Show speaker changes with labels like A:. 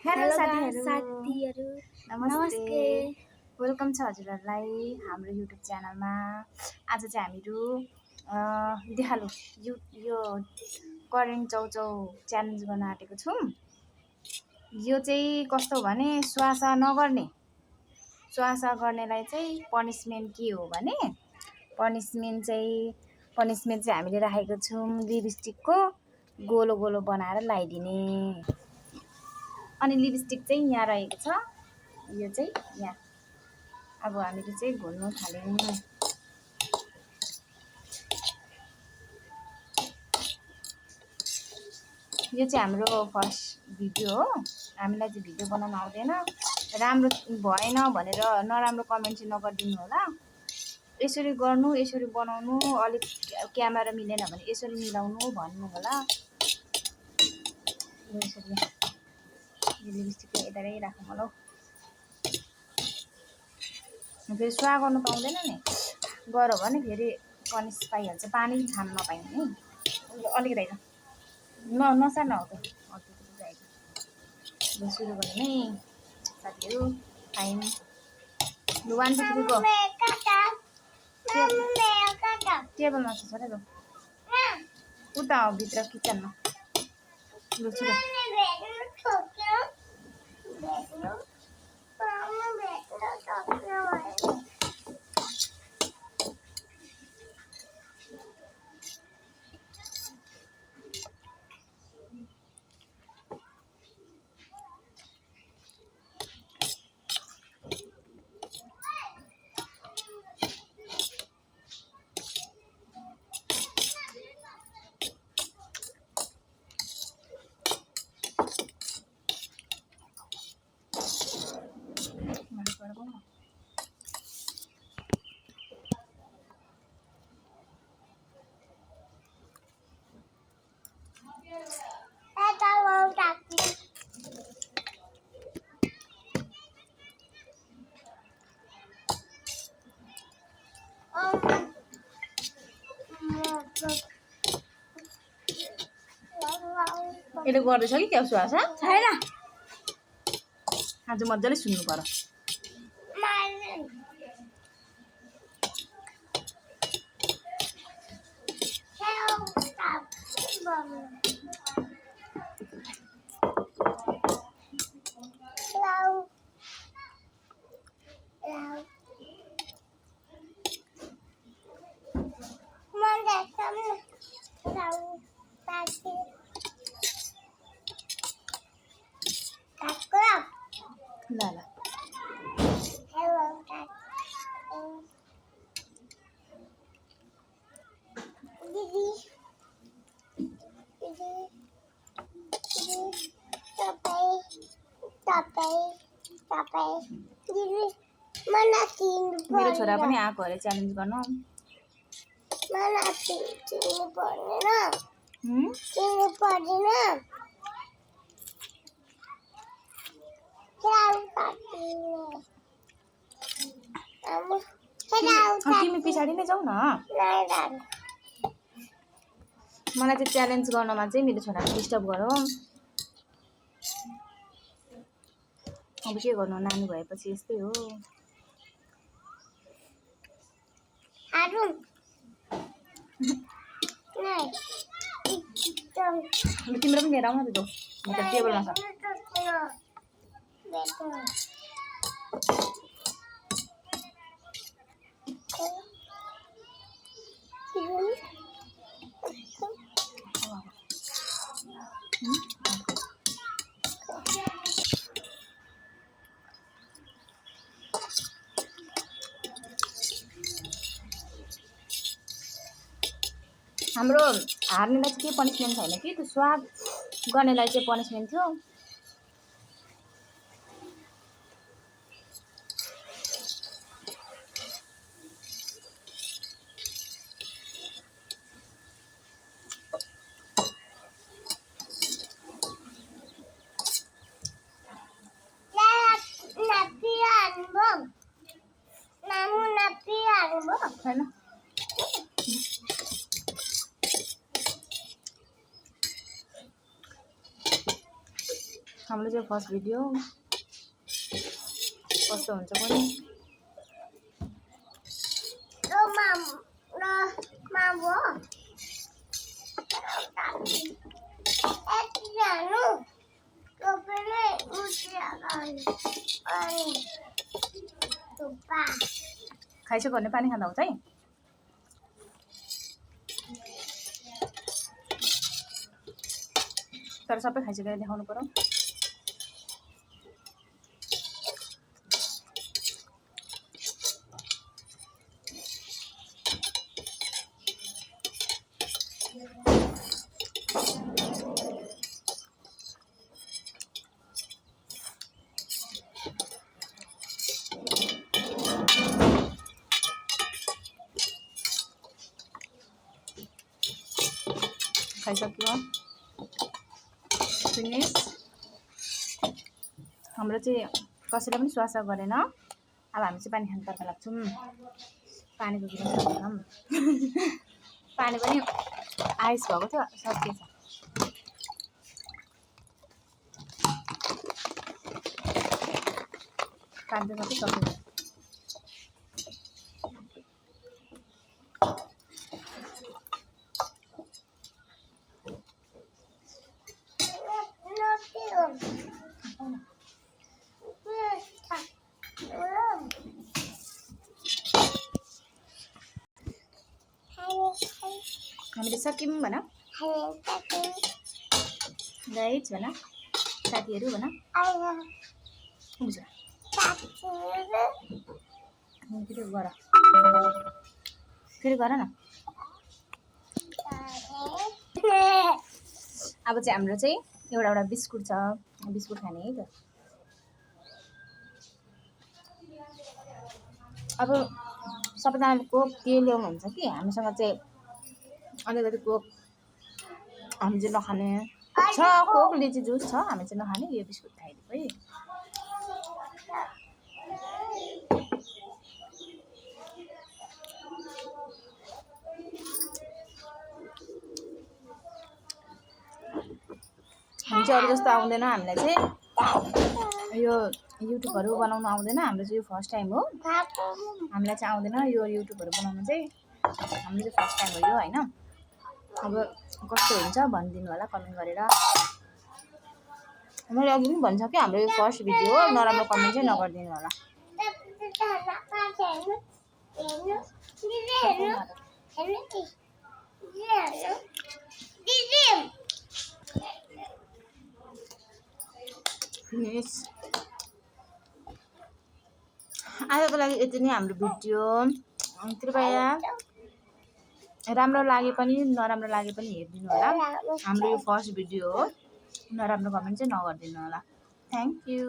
A: Hello साथीहरू नमस्ते
B: नमस्ते।
A: वेलकम छ हजुरहरूलाई हाम्रो युट्युब च्यानलमा। आज चाहिँ हामीहरू देखालो यो करेन्ट चौचौ च्यालेन्ज गर्न आँटेको छौँ। यो चाहिँ कस्तो भने श्वास गर्नेलाई चाहिँ पनिसमेन्ट के हो भने पनिसमेन्ट चाहिँ हामीले राखेको छौँ लिपस्टिकको गोलो गोलो बनाएर लगाइदिने। अनि लिपस्टिक चाहिँ यहाँ रहेको छ, यो चाहिँ यहाँ। अब हामीले चाहिँ घुल्नु थाल्यौँ। यो चाहिँ हाम्रो फर्स्ट भिडियो हो। हामीलाई चाहिँ भिडियो बनाउन आउँदैन, राम्रो भएन भनेर नराम्रो कमेन्ट चाहिँ नगरिदिनु होला। यसरी गर्नु, यसरी बनाउनु, अलिक क्यामेरा मिलेन भने यसरी मिलाउनु भन्नु होला। यसरी यो लिपस्टिक यतारै राखौँ होला हौ। फेरि स्वा गर्नु पाउँदैन नि, गर भने फेरि पनिस पाइहाल्छ, पानी खान नपाइने है। अलिकति होइन नसार्न हो त सुरु गरौँ है साथीहरू। Time 1 2 3 go. टेबलमा छ छोरा लु उता हो भित्र किचनमा लु छिटो। यसले गर्दैछ कि क्या सुहास
B: छैन।
A: आज मजाले सुन्नु पर्यो। ल ल मेरो छोरा पनि आएको अरे च्यालेन्ज गर्न। तिमी पछाडि नै जाऊ न। मलाई चाहिँ च्यालेन्ज गर्नमा चाहिँ मेरो छोराको डिस्टर्ब गरौँ। अब के गर्नु, नानी भएपछि यस्तै हो। तिम्रो पनि लिएर आउन त म त टेबलमा छ। हाम्रो हार्नेलाई चाहिँ के पनिसमेन्ट छैन कि, त्यो स्वाद गर्नेलाई चाहिँ पनिसमेन्ट थियो। छैन हाम्रो चाहिँ फर्स्ट भिडियो कस्तो हुन्छ पनि खाइसक्यो भने पानी खाँदा हुन्छ है। तर सबै खाइसकेर देखाउनु पर्यो। खाइसक्यो फिनिस। हाम्रो चाहिँ कसैले पनि स्वासा गरेन। अब हामी चाहिँ पानी खान तर्फ लाग्छौँ। पानीको गिलास खाऊँ। पानी पनि आइस भएको थियो सकिएछ। पानी चाहिँ सबै सकिएछ। हामीले सक्यौँ भन गाइज भन साथीहरू भन हुन्छ फेरि गर न। अब चाहिँ हाम्रो चाहिँ एउटा बिस्कुट छ। बिस्कुट खाने है त। अब सबैजनाले कोक के ल्याउनुहुन्छ कि हामीसँग चाहिँ अलिकति कोक हामी चाहिँ नखाने छ। कोक लिची जुस छ हामी चाहिँ नखाने। यो बिस्कुट खाइदिउँ है। हामी चाहिँ अरू जस्तो आउँदैन। हामीलाई चाहिँ यो युट्युबहरू बनाउनु आउँदैन। हाम्रो चाहिँ यो फर्स्ट टाइम हो। हामीलाई चाहिँ आउँदैन यो युट्युबहरू बनाउनु चाहिँ। हाम्रो चाहिँ फर्स्ट टाइम हो यो होइन। अब कस्तो हुन्छ भनिदिनु होला कमेन्ट गरेर। मैले अघि पनि भनिसकेँ हाम्रो यो फर्स्ट भिडियो हो। नराम्रो कमेन्ट चाहिँ नगरिदिनु होला। आजको लागि यति नै हाम्रो भिडियो। कृपया राम्रो लागे पनि नराम्रो लागे पनि हेरिदिनु होला। हाम्रो यो फर्स्ट भिडियो हो। नराम्रो कमेन्ट चाहिँ नगरिदिनु होला। Thank you.